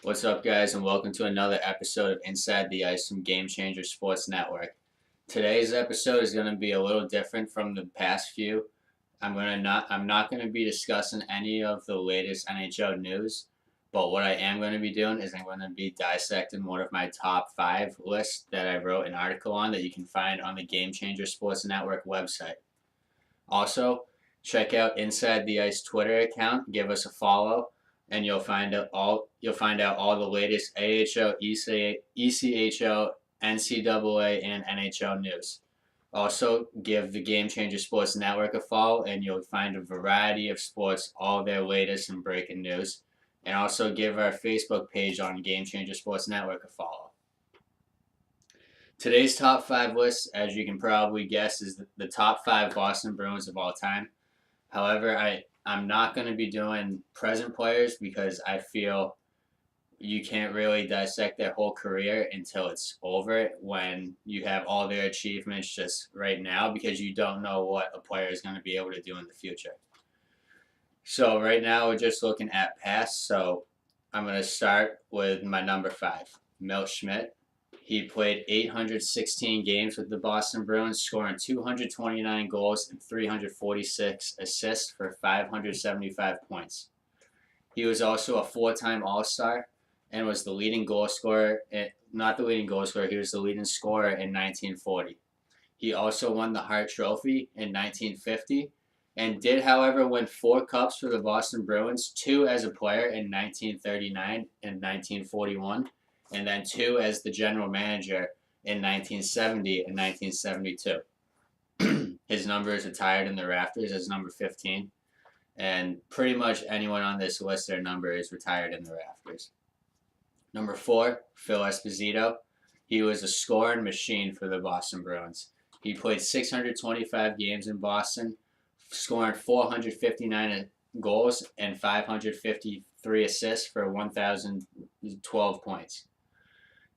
What's up, guys, and welcome to another episode of Inside the Ice from Game Changer Sports Network. Today's episode is going to be a little different from the past few. I'm not going to be discussing any of the latest NHL news, but what I am going to be doing is I'm going to be dissecting one of my top 5 lists that I wrote an article on that you can find on the Game Changer Sports Network website. Also, check out Inside the Ice Twitter account. Give us a follow, and you'll find out all the latest AHL, ECHL, NCAA, and NHL news. Also, give the Game Changer Sports Network a follow, and you'll find a variety of sports, all their latest and breaking news. And also, give our Facebook page on Game Changer Sports Network a follow. Today's top 5 list, as you can probably guess, is the top 5 Boston Bruins of all time. However, I'm not going to be doing present players because I feel you can't really dissect their whole career until it's over when you have all their achievements just right now because you don't know what a player is going to be able to do in the future. So right now we're just looking at past. So I'm going to start with my number 5, Milt Schmidt. He played 816 games with the Boston Bruins, scoring 229 goals and 346 assists for 575 points. He was also a 4-time All-Star and was the leading goal scorer, not the leading goal scorer, he was the leading scorer in 1940. He also won the Hart Trophy in 1950 and did, however, win 4 cups for the Boston Bruins, 2 as a player in 1939 and 1941, and then 2 as the general manager in 1970 and 1972. His number is retired in the rafters as number 15, and pretty much anyone on this list, their number is retired in the rafters. Number 4, Phil Esposito. He was a scoring machine for the Boston Bruins. He played 625 games in Boston, scoring 459 goals and 553 assists for 1,012 points.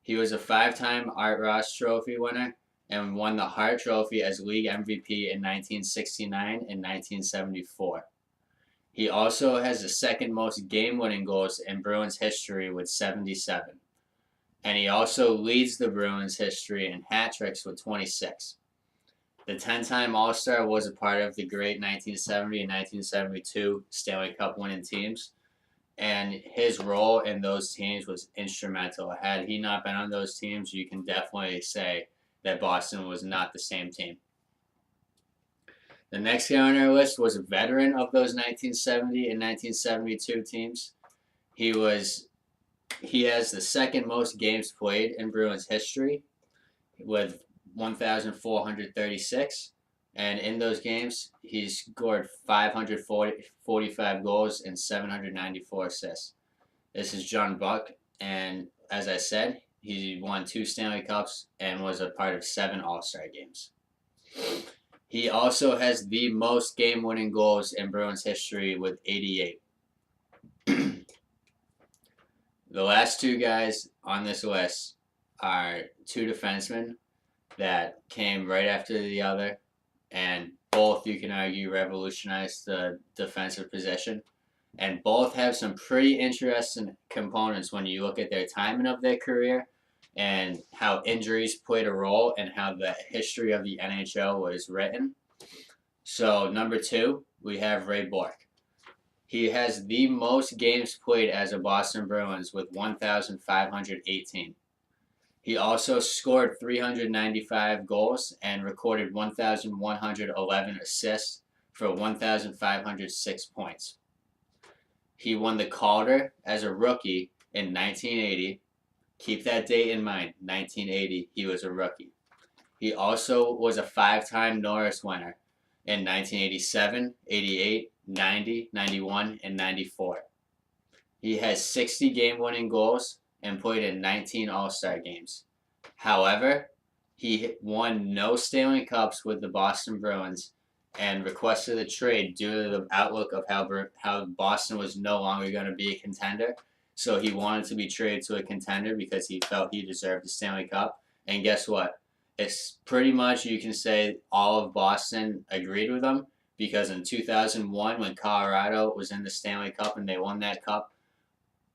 He was a 5-time Art Ross Trophy winner and won the Hart Trophy as league MVP in 1969 and 1974. He also has the second most game-winning goals in Bruins history with 77. And he also leads the Bruins history in hat tricks with 26. The 10-time All-Star was a part of the great 1970 and 1972 Stanley Cup winning teams, and his role in those teams was instrumental. Had he not been on those teams, you can definitely say that Boston was not the same team. The next guy on our list was a veteran of those 1970 and 1972 teams. He has the second most games played in Bruins history with 1,436. And in those games, he scored 545 goals and 794 assists. This is John Buck, and as I said, he won 2 Stanley Cups and was a part of 7 All-Star games. He also has the most game-winning goals in Bruins history with 88. The last 2 guys on this list are 2 defensemen that came right after the other, and both, you can argue, revolutionized the defensive position. And both have some pretty interesting components when you look at their timing of their career and how injuries played a role and how the history of the NHL was written. So, number 2, we have Ray Bourque. He has the most games played as a Boston Bruins with 1,518. He also scored 395 goals and recorded 1,111 assists for 1,506 points. He won the Calder as a rookie in 1980. Keep that date in mind, 1980, he was a rookie. He also was a 5-time Norris winner in 1987, 88, 90, 91, and 94. He has 60 game-winning goals and played in 19 All-Star games. However, he won no Stanley Cups with the Boston Bruins and requested a trade due to the outlook of how Boston was no longer going to be a contender. So he wanted to be traded to a contender because he felt he deserved the Stanley Cup. And guess what? It's pretty much, you can say, all of Boston agreed with him, because in 2001, when Colorado was in the Stanley Cup and they won that cup,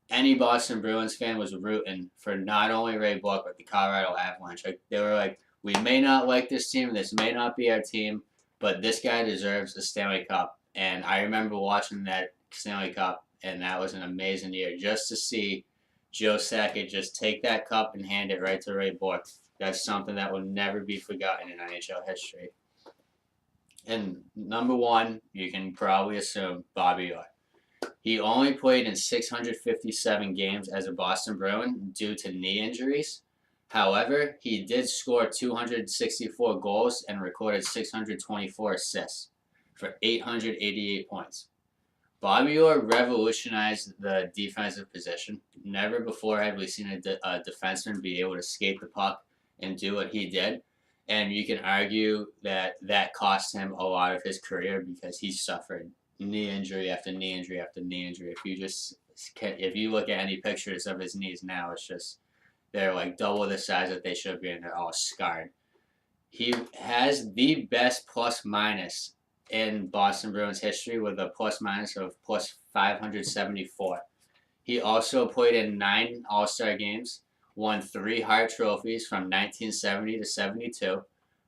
any Boston Bruins fan was rooting for not only Ray Bourque but the Colorado Avalanche. Like they were like, we may not like this team, this may not be our team, but this guy deserves a Stanley Cup. And I remember watching that Stanley Cup, and that was an amazing year just to see Joe Sakic just take that cup and hand it right to Ray Bourque. That's something that will never be forgotten in NHL history. And number one, you can probably assume Bobby Orr. He only played in 657 games as a Boston Bruin due to knee injuries. However, he did score 264 goals and recorded 624 assists for 888 points. Bobby Orr revolutionized the defensive position. Never before had we seen a defenseman be able to skate the puck and do what he did. And you can argue that that cost him a lot of his career because he suffered knee injury after knee injury after knee injury. If you look at any pictures of his knees now, it's just they're like double the size that they should be, and they're all scarred. He has the best plus minus in Boston Bruins history with a plus minus of plus 574. He also played in 9 All-Star games, won 3 Hart trophies from 1970 to 72,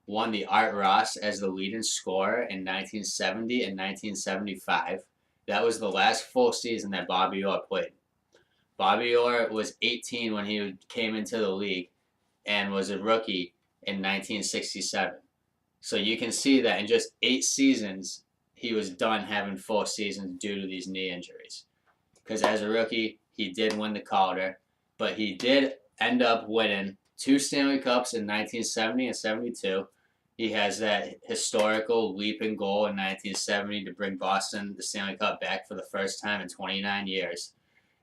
won the Art Ross as the leading scorer in 1970 and 1975. That was the last full season that Bobby Orr played. Bobby Orr was 18 when he came into the league and was a rookie in 1967. So you can see that in just 8 seasons, he was done having full seasons due to these knee injuries. Because as a rookie, he did win the Calder, but he did end up winning 2 Stanley Cups in 1970 and 72. He has that historical leaping goal in 1970 to bring Boston the Stanley Cup back for the first time in 29 years.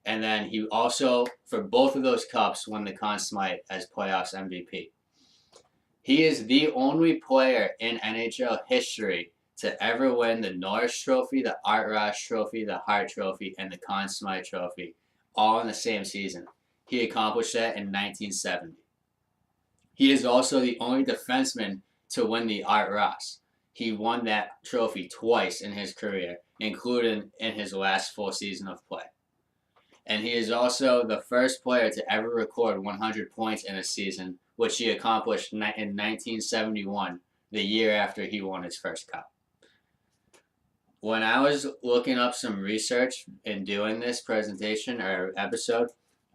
And then he also, for both of those cups, won the Conn Smythe as playoffs MVP. He is the only player in NHL history to ever win the Norris Trophy, the Art Ross Trophy, the Hart Trophy, and the Conn Smythe Trophy, all in the same season. He accomplished that in 1970. He is also the only defenseman to win the Art Ross. He won that trophy twice in his career, including in his last full season of play. And he is also the first player to ever record 100 points in a season, which he accomplished in 1971, the year after he won his first cup. When I was looking up some research in doing this presentation or episode,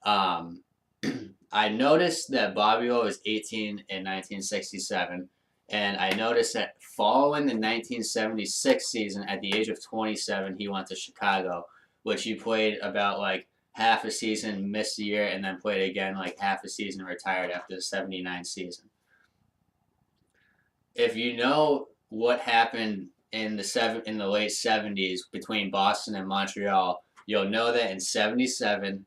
I noticed that Bobby Orr was 18 in 1967, and I noticed that following the 1976 season, at the age of 27, he went to Chicago, which he played about like half a season, missed a year, and then played again like half a season, retired after the 79 season. If you know what happened in the late 70s between Boston and Montreal, you'll know that in 77,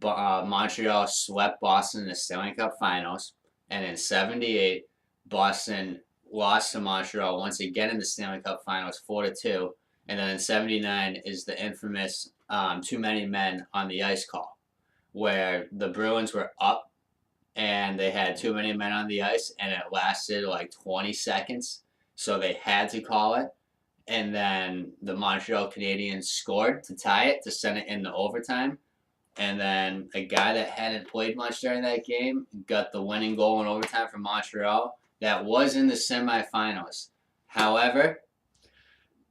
Montreal swept Boston in the Stanley Cup Finals, and in 78, Boston lost to Montreal once again in the Stanley Cup Finals 4-2, and then in 79 is the infamous too many men on the ice call, where the Bruins were up and they had too many men on the ice, and it lasted like 20 seconds, so they had to call it. And then the Montreal Canadiens scored to tie it, to send it into overtime. And then a guy that hadn't played much during that game got the winning goal in overtime for Montreal. That was in the semifinals. However,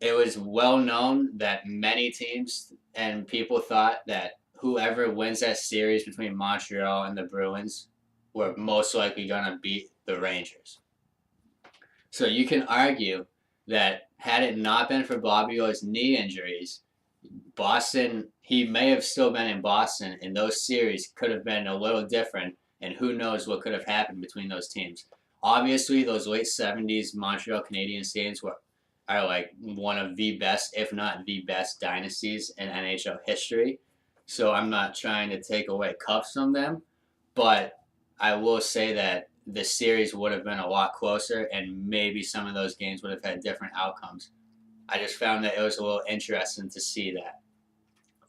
it was well known that many teams and people thought that whoever wins that series between Montreal and the Bruins were most likely going to beat the Rangers. So you can argue that had it not been for Bobby Orr's knee injuries, Boston, he may have still been in Boston, and those series could have been a little different, and who knows what could have happened between those teams. Obviously, those late 70s Montreal Canadiens teams are like one of the best, if not the best, dynasties in NHL history. So I'm not trying to take away cups from them, but I will say that the series would have been a lot closer, and maybe some of those games would have had different outcomes. I just found that it was a little interesting to see that.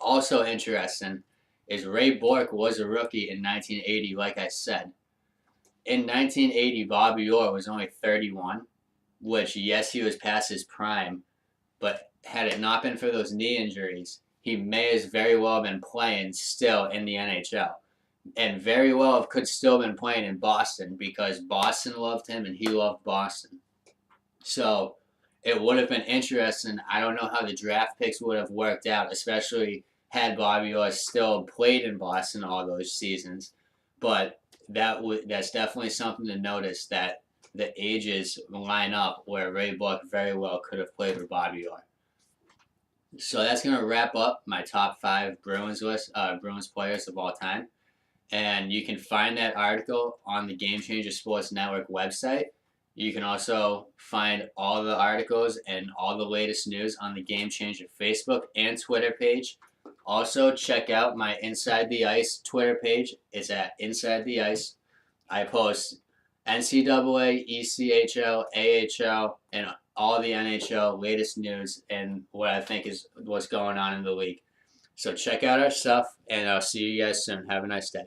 Also interesting is Ray Bourque was a rookie in 1980, like I said. In 1980, Bobby Orr was only 31, which, yes, he was past his prime, but had it not been for those knee injuries, he may as very well have been playing still in the NHL. And very well could still been playing in Boston because Boston loved him and he loved Boston. So it would have been interesting. I don't know how the draft picks would have worked out, especially had Bobby Orr still played in Boston all those seasons. But that's definitely something to notice, that the ages line up where Ray Bourque very well could have played with Bobby Orr. So that's gonna wrap up my top 5 Bruins players of all time. And you can find that article on the Game Changer Sports Network website. You can also find all the articles and all the latest news on the Game Changer Facebook and Twitter page. Also, check out my Inside the Ice Twitter page. It's at Inside the Ice. I post NCAA, ECHL, AHL, and all the NHL latest news and what I think is what's going on in the league. So check out our stuff, and I'll see you guys soon. Have a nice day.